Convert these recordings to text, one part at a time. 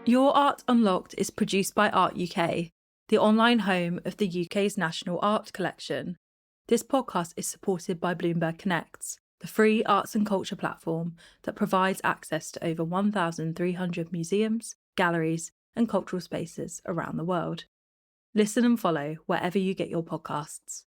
Your Art Unlocked is produced by Art UK, the online home of the UK's national art collection. This podcast is supported by Bloomberg Connects, the free arts and culture platform that provides access to over 1,300 museums, galleries, and cultural spaces around the world. Listen and follow wherever you get your podcasts.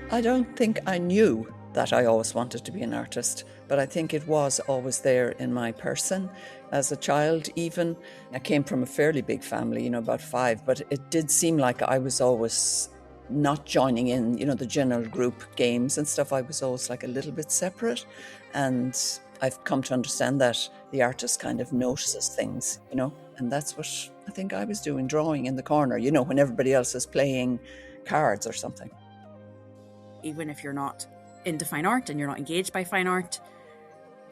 I don't think I knew that I always wanted to be an artist, but I think it was always there in my person. As a child even, I came from a fairly big family, about 5, but it did seem like I was always not joining in, the general group games and stuff. I was always like a little bit separate, and I've come to understand that the artist kind of notices things, and that's what I think I was doing, drawing in the corner, when everybody else is playing cards or something. Even if you're not into fine art and you're not engaged by fine art,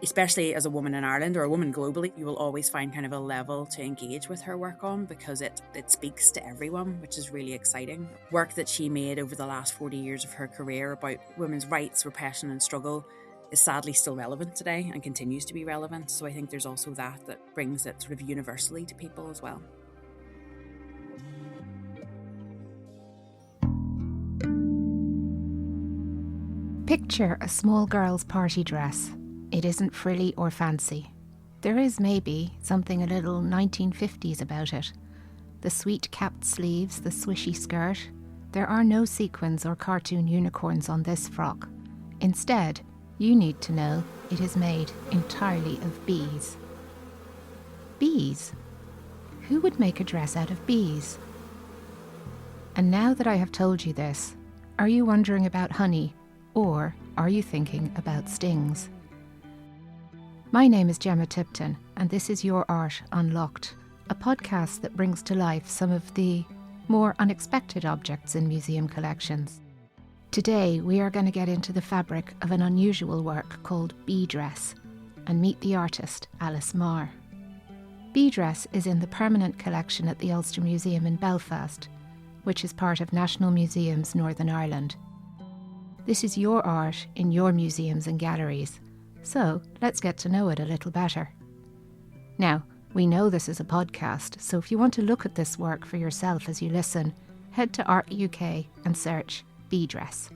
especially as a woman in Ireland or a woman globally, you will always find kind of a level to engage with her work on, because it speaks to everyone, which is really exciting. Work that she made over the last 40 years of her career about women's rights, repression and struggle is sadly still relevant today and continues to be relevant. So I think there's also that brings it sort of universally to people as well. Picture a small girl's party dress. It isn't frilly or fancy. There is maybe something a little 1950s about it. The sweet capped sleeves, the swishy skirt. There are no sequins or cartoon unicorns on this frock. Instead, you need to know it is made entirely of bees. Bees? Who would make a dress out of bees? And now that I have told you this, are you wondering about honey? Or are you thinking about stings? My name is Gemma Tipton, and this is Your Art Unlocked, a podcast that brings to life some of the more unexpected objects in museum collections. Today, we are going to get into the fabric of an unusual work called bee dress and meet the artist, Alice Maher. Bee dress is in the permanent collection at the Ulster Museum in Belfast, which is part of National Museums Northern Ireland. This is your art in your museums and galleries, so let's get to know it a little better. Now, we know this is a podcast, so if you want to look at this work for yourself as you listen, head to Art UK and search bee dress.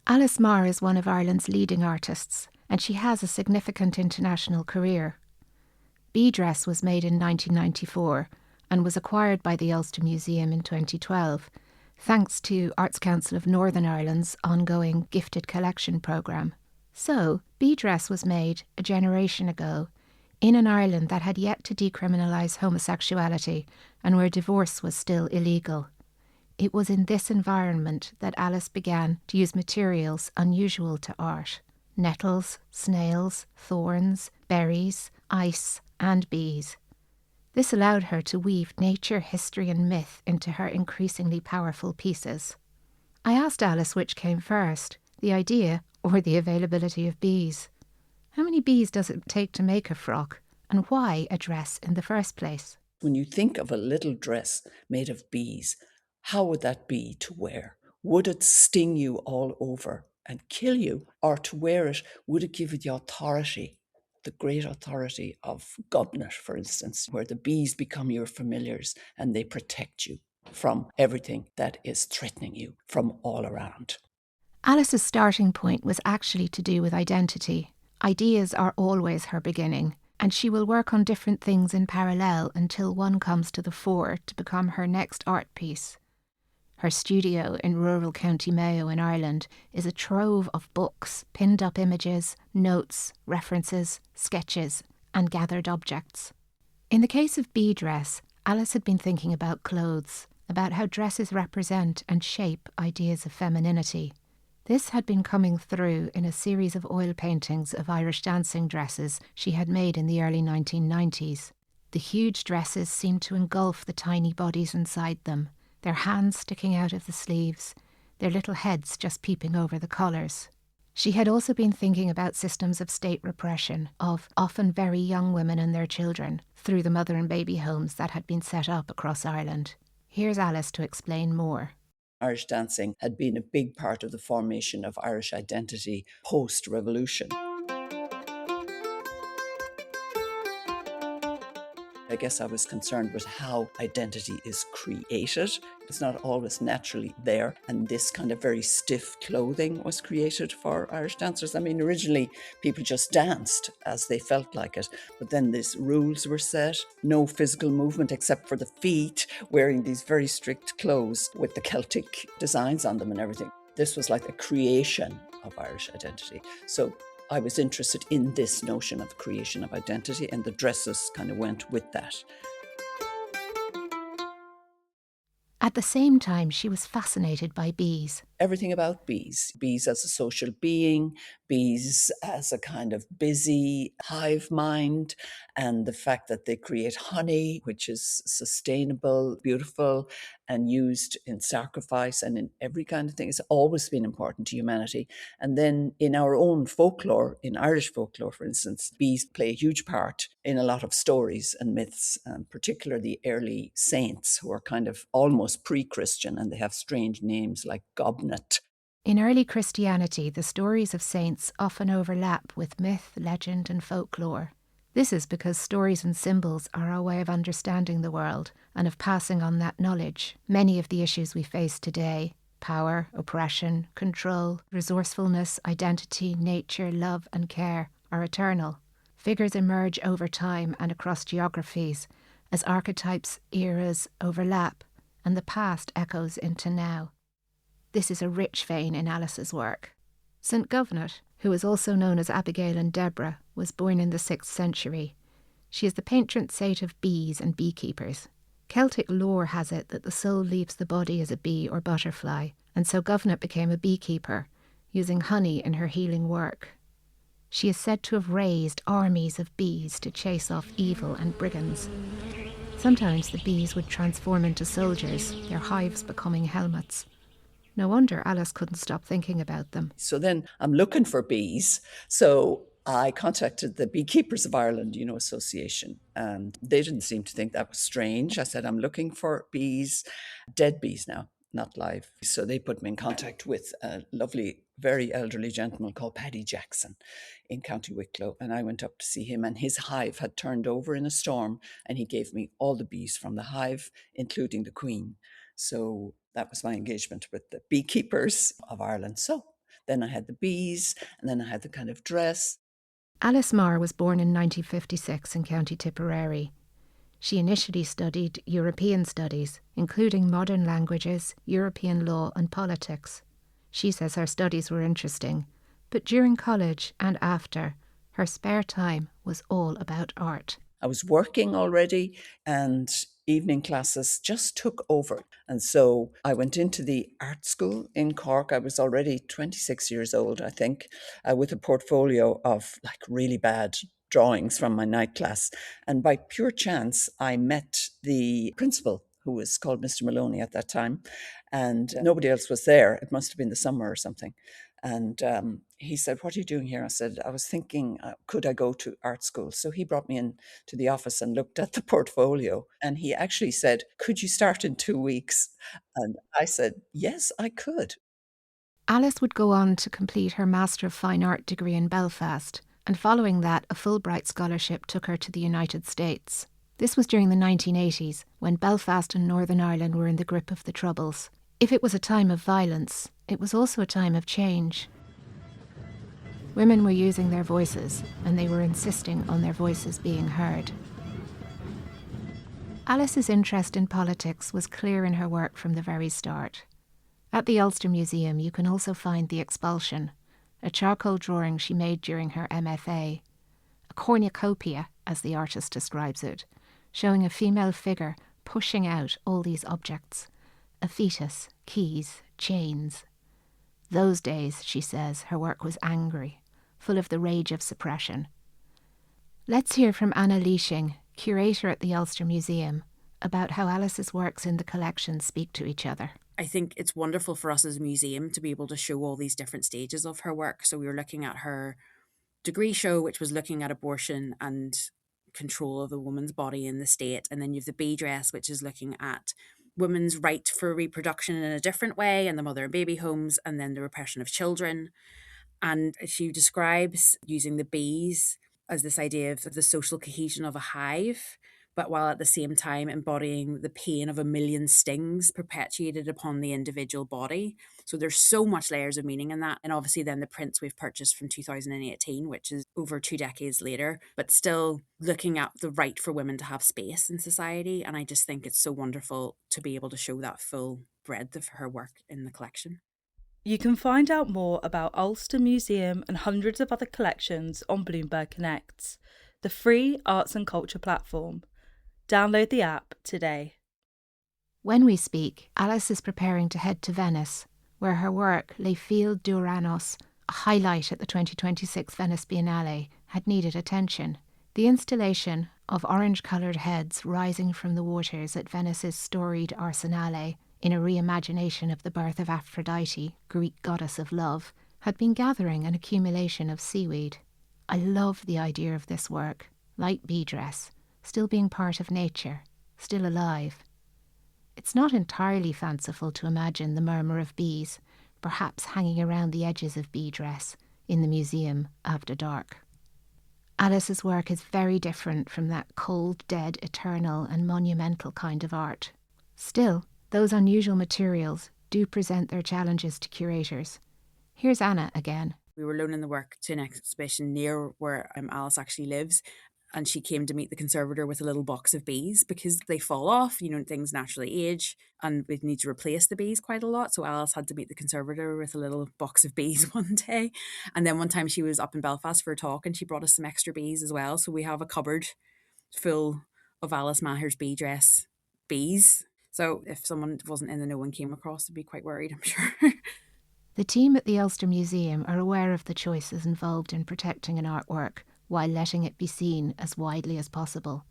Alice Maher is one of Ireland's leading artists, and she has a significant international career. Bee dress was made in 1994 and was acquired by the Ulster Museum in 2012, thanks to Arts Council of Northern Ireland's ongoing Gifted Collection programme. So, bee dress was made a generation ago in an Ireland that had yet to decriminalise homosexuality and where divorce was still illegal. It was in this environment that Alice began to use materials unusual to art: nettles, snails, thorns, berries, ice and bees. This allowed her to weave nature, history and myth into her increasingly powerful pieces. I asked Alice which came first, the idea or the availability of bees. How many bees does it take to make a frock, and why a dress in the first place? When you think of a little dress made of bees, how would that be to wear? Would it sting you all over and kill you? Or to wear it, would it give you the authority, the great authority of Gobnet, for instance, where the bees become your familiars and they protect you from everything that is threatening you from all around? Alice's starting point was actually to do with identity. Ideas are always her beginning, and she will work on different things in parallel until one comes to the fore to become her next art piece. Her studio in rural County Mayo in Ireland is a trove of books, pinned up images, notes, references, sketches and gathered objects. In the case of bee dress, Alice had been thinking about clothes, about how dresses represent and shape ideas of femininity. This had been coming through in a series of oil paintings of Irish dancing dresses she had made in the early 1990s. The huge dresses seemed to engulf the tiny bodies inside them, their hands sticking out of the sleeves, their little heads just peeping over the collars. She had also been thinking about systems of state repression of often very young women and their children through the mother and baby homes that had been set up across Ireland. Here's Alice to explain more. Irish dancing had been a big part of the formation of Irish identity post-revolution. I guess I was concerned with how identity is created. It's not always naturally there. And this kind of very stiff clothing was created for Irish dancers. I mean, originally people just danced as they felt like it. But then these rules were set, no physical movement except for the feet, wearing these very strict clothes with the Celtic designs on them and everything. This was like a creation of Irish identity. So I was interested in this notion of creation of identity, and the dresses kind of went with that. At the same time, she was fascinated by bees. Everything about bees. Bees as a social being, bees as a kind of busy hive mind, and the fact that they create honey, which is sustainable, beautiful, and used in sacrifice and in every kind of thing. It's always been important to humanity. And then in our own folklore, in Irish folklore, for instance, bees play a huge part in a lot of stories and myths, particularly the early saints who are kind of almost pre-Christian, and they have strange names like Gobnet. In early Christianity, the stories of saints often overlap with myth, legend, and folklore. This is because stories and symbols are our way of understanding the world and of passing on that knowledge. Many of the issues we face today, power, oppression, control, resourcefulness, identity, nature, love, and care, are eternal. Figures emerge over time and across geographies as archetypes, eras overlap, and the past echoes into now. This is a rich vein in Alice's work. St. Govnet, who is also known as Abigail and Deborah, was born in the 6th century. She is the patron saint of bees and beekeepers. Celtic lore has it that the soul leaves the body as a bee or butterfly, and so Govnet became a beekeeper, using honey in her healing work. She is said to have raised armies of bees to chase off evil and brigands. Sometimes the bees would transform into soldiers, their hives becoming helmets. No wonder Alice couldn't stop thinking about them. So then I'm looking for bees. So I contacted the Beekeepers of Ireland, Association, and they didn't seem to think that was strange. I said, I'm looking for bees, dead bees now, not live. So they put me in contact with a lovely, very elderly gentleman called Paddy Jackson in County Wicklow. And I went up to see him, and his hive had turned over in a storm, and he gave me all the bees from the hive, including the queen. So that was my engagement with the Beekeepers of Ireland. So then I had the bees, and then I had the kind of dress. Alice Maher was born in 1956 in County Tipperary. She initially studied European studies, including modern languages, European law and politics. She says her studies were interesting, but during college and after, her spare time was all about art. I was working already, and evening classes just took over. And so I went into the art school in Cork. I was already 26 years old, I think, with a portfolio of like really bad drawings from my night class. And by pure chance, I met the principal, who was called Mr. Maloney at that time, and nobody else was there. It must have been the summer or something. And he said, what are you doing here? I said, I was thinking, could I go to art school? So he brought me in to the office and looked at the portfolio. And he actually said, could you start in 2 weeks? And I said, yes, I could. Alice would go on to complete her Master of Fine Art degree in Belfast, and following that, a Fulbright scholarship took her to the United States. This was during the 1980s, when Belfast and Northern Ireland were in the grip of the Troubles. If it was a time of violence, it was also a time of change. Women were using their voices, and they were insisting on their voices being heard. Alice's interest in politics was clear in her work from the very start. At the Ulster Museum, you can also find The Expulsion, a charcoal drawing she made during her MFA, a cornucopia, as the artist describes it, showing a female figure pushing out all these objects. A fetus, keys, chains. Those days, she says, her work was angry, full of the rage of suppression. Let's hear from Anna Liesching, curator at the Ulster Museum, about how Alice's works in the collection speak to each other. I think it's wonderful for us as a museum to be able to show all these different stages of her work. So we were looking at her degree show, which was looking at abortion and control of the woman's body in the state. And then you have the bee dress, which is looking at women's right for reproduction in a different way, and the mother and baby homes, and then the repression of children. And she describes using the bees as this idea of the social cohesion of a hive, but while at the same time embodying the pain of a million stings perpetuated upon the individual body. So there's so much layers of meaning in that. And obviously then the prints we've purchased from 2018, which is over 2 decades later, but still looking at the right for women to have space in society. And I just think it's so wonderful to be able to show that full breadth of her work in the collection. You can find out more about Ulster Museum and hundreds of other collections on Bloomberg Connects, the free arts and culture platform. Download the app today. When we speak, Alice is preparing to head to Venice, where her work, Les Fils d'Uranos, a highlight at the 2026 Venice Biennale, had needed attention. The installation of orange-coloured heads rising from the waters at Venice's storied Arsenale, in a reimagination of the birth of Aphrodite, Greek goddess of love, had been gathering an accumulation of seaweed. I love the idea of this work, light bee dress, still being part of nature, still alive. It's not entirely fanciful to imagine the murmur of bees, perhaps hanging around the edges of bee dress, in the museum after dark. Alice's work is very different from that cold, dead, eternal and monumental kind of art. Still, those unusual materials do present their challenges to curators. Here's Anna again. We were loaning the work to an exhibition near where Alice actually lives, and she came to meet the conservator with a little box of bees because they fall off, things naturally age, and we need to replace the bees quite a lot. So Alice had to meet the conservator with a little box of bees one day. And then one time she was up in Belfast for a talk and she brought us some extra bees as well. So we have a cupboard full of Alice Maher's bee dress bees. So if someone wasn't in the know and came across, they'd be quite worried, I'm sure. The team at the Ulster Museum are aware of the choices involved in protecting an artwork while letting it be seen as widely as possible.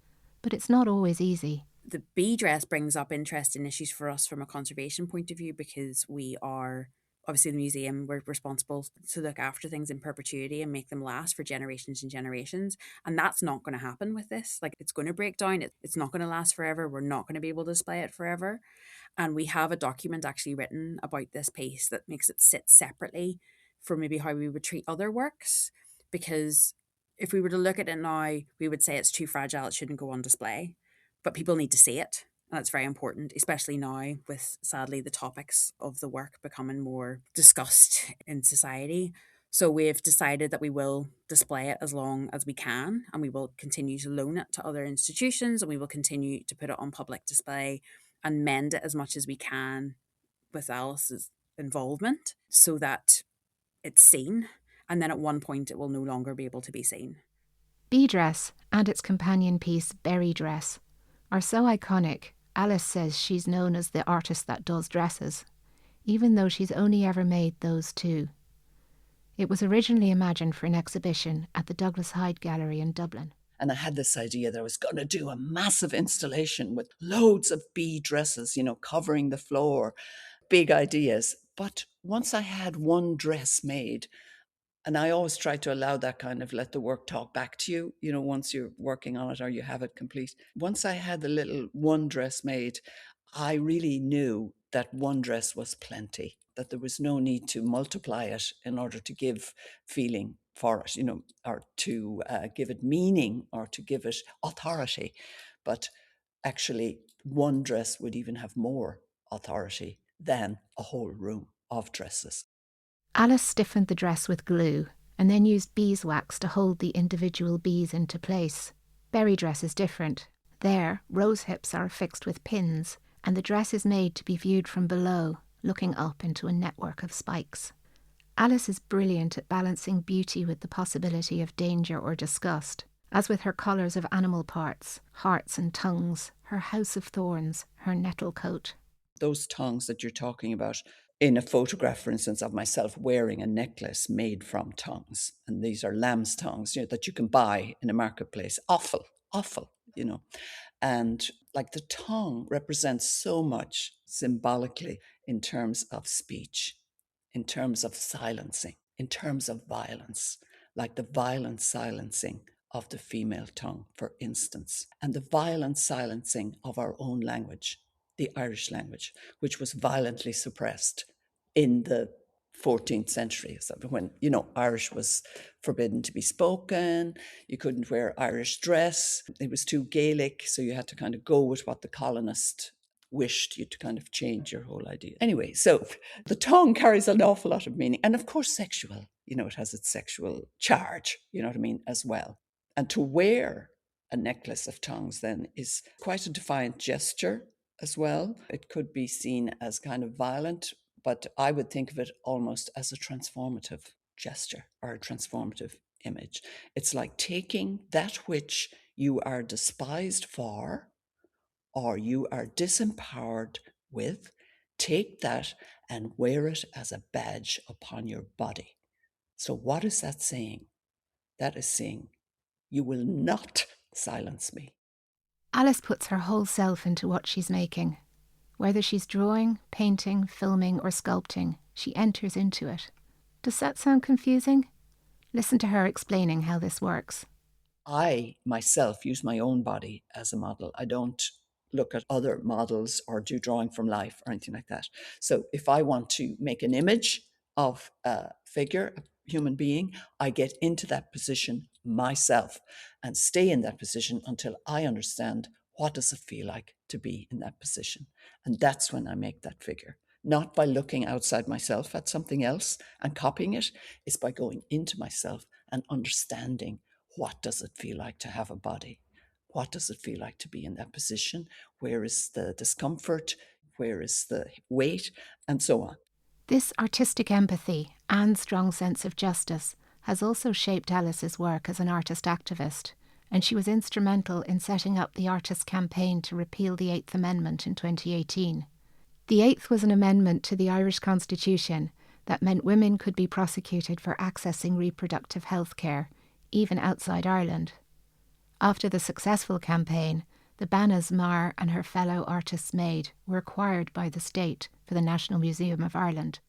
But it's not always easy. The bee dress brings up interesting issues for us from a conservation point of view, because we are, obviously the museum, we're responsible to look after things in perpetuity and make them last for generations and generations. And that's not going to happen with this. It's going to break down. It's not going to last forever. We're not going to be able to display it forever. And we have a document actually written about this piece that makes it sit separately for maybe how we would treat other works. Because if we were to look at it now, we would say it's too fragile, it shouldn't go on display. But people need to see it. And it's very important, especially now with, sadly, the topics of the work becoming more discussed in society. So we've decided that we will display it as long as we can, and we will continue to loan it to other institutions, and we will continue to put it on public display and mend it as much as we can with Alice's involvement so that it's seen. And then at one point it will no longer be able to be seen. Bee dress and its companion piece, berry dress, are so iconic, Alice says she's known as the artist that does dresses, even though she's only ever made those two. It was originally imagined for an exhibition at the Douglas Hyde Gallery in Dublin. And I had this idea that I was going to do a massive installation with loads of bee dresses, covering the floor, big ideas. But once I had one dress made, and I always try to allow that kind of let the work talk back to you, once you're working on it or you have it complete. Once I had the little one dress made, I really knew that one dress was plenty, that there was no need to multiply it in order to give feeling for it, or to give it meaning or to give it authority. But actually, one dress would even have more authority than a whole room of dresses. Alice stiffened the dress with glue and then used beeswax to hold the individual bees into place. Berry dress is different. There, rose hips are affixed with pins, and the dress is made to be viewed from below, looking up into a network of spikes. Alice is brilliant at balancing beauty with the possibility of danger or disgust, as with her colours of animal parts, hearts and tongues, her house of thorns, her nettle coat. Those tongues that you're talking about, in a photograph, for instance, of myself wearing a necklace made from tongues, and these are lamb's tongues, that you can buy in a marketplace. Awful, and the tongue represents so much symbolically in terms of speech, in terms of silencing, in terms of violence, like the violent silencing of the female tongue, for instance, and the violent silencing of our own language, the Irish language, which was violently suppressed in the 14th century, when, Irish was forbidden to be spoken. You couldn't wear Irish dress. It was too Gaelic, so you had to kind of go with what the colonist wished. You to kind of change your whole idea. Anyway, so the tongue carries an awful lot of meaning. And of course, sexual. It has its sexual charge, you know what I mean, as well. And to wear a necklace of tongues then is quite a defiant gesture as well. It could be seen as kind of violent, but I would think of it almost as a transformative gesture or a transformative image. It's like taking that which you are despised for or you are disempowered with, take that and wear it as a badge upon your body. So what is that saying? That is saying, you will not silence me. Alice puts her whole self into what she's making. Whether she's drawing, painting, filming, or sculpting, she enters into it. Does that sound confusing? Listen to her explaining how this works. I, myself, use my own body as a model. I don't look at other models or do drawing from life or anything like that. So if I want to make an image of a figure, a human being, I get into that position myself and stay in that position until I understand what does it feel like to be in that position. And that's when I make that figure. Not by looking outside myself at something else and copying it. It's by going into myself and understanding what does it feel like to have a body? What does it feel like to be in that position? Where is the discomfort? Where is the weight? And so on. This artistic empathy and strong sense of justice has also shaped Alice's work as an artist activist, and she was instrumental in setting up the artists' campaign to repeal the Eighth Amendment in 2018. The Eighth was an amendment to the Irish Constitution that meant women could be prosecuted for accessing reproductive health care, even outside Ireland. After the successful campaign, the banners Maher and her fellow artists made were acquired by the state for the National Museum of Ireland.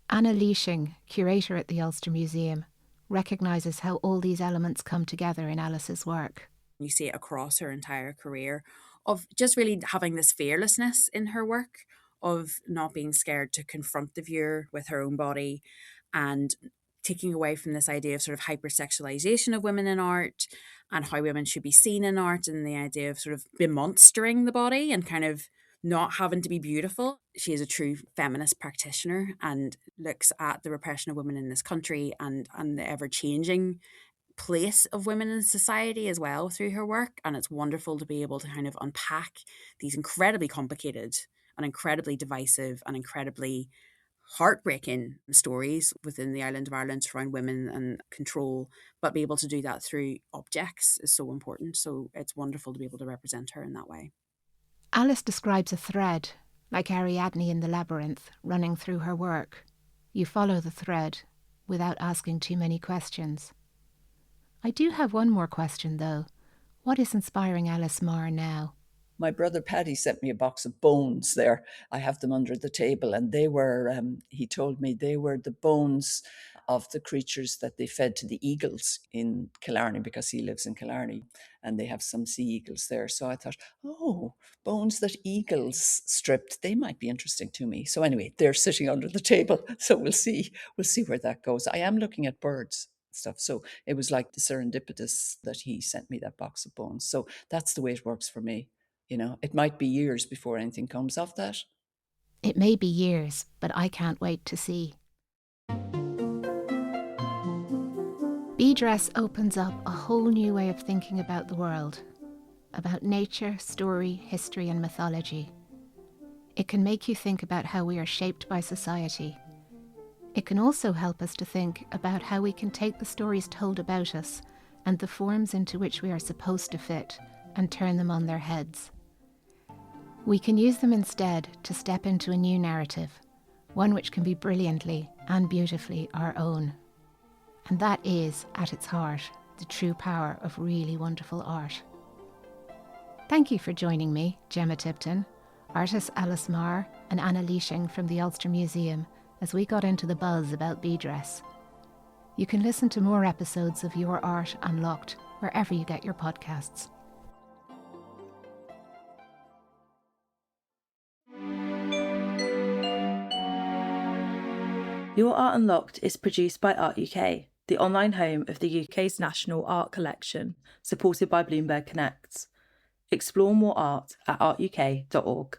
Anna Liesching, curator at the Ulster Museum, recognises how all these elements come together in Alice's work. You see it across her entire career of just really having this fearlessness in her work, of not being scared to confront the viewer with her own body, and taking away from this idea of sort of hypersexualization of women in art and how women should be seen in art, and the idea of sort of bemonstering the body and kind of not having to be beautiful. She is a true feminist practitioner and looks at the repression of women in this country and the ever-changing place of women in society as well through her work. And it's wonderful to be able to kind of unpack these incredibly complicated and incredibly divisive and incredibly heartbreaking stories within the island of Ireland around women and control, but be able to do that through objects is so important. So it's wonderful to be able to represent her in that way. Alice describes a thread, like Ariadne in the labyrinth, running through her work. You follow the thread without asking too many questions. I do have one more question, though. What is inspiring Alice Maher now? My brother Paddy sent me a box of bones there. I have them under the table, and they were, he told me they were the bones of the creatures that they fed to the eagles in Killarney, because he lives in Killarney and they have some sea eagles there. So I thought, oh, bones that eagles stripped, they might be interesting to me. So anyway, they're sitting under the table. So we'll see where that goes. I am looking at birds stuff. So it was like the serendipitous that he sent me that box of bones. So that's the way it works for me. It might be years before anything comes of that. It may be years, but I can't wait to see. Bee Dress opens up a whole new way of thinking about the world, about nature, story, history, and mythology. It can make you think about how we are shaped by society. It can also help us to think about how we can take the stories told about us and the forms into which we are supposed to fit and turn them on their heads. We can use them instead to step into a new narrative, one which can be brilliantly and beautifully our own. And that is, at its heart, the true power of really wonderful art. Thank you for joining me, Gemma Tipton, artist Alice Maher and Anna Liesching from the Ulster Museum, as we got into the buzz about bee dress. You can listen to more episodes of Your Art Unlocked wherever you get your podcasts. Your Art Unlocked is produced by Art UK, the online home of the UK's national art collection, supported by Bloomberg Connects. Explore more art at artuk.org.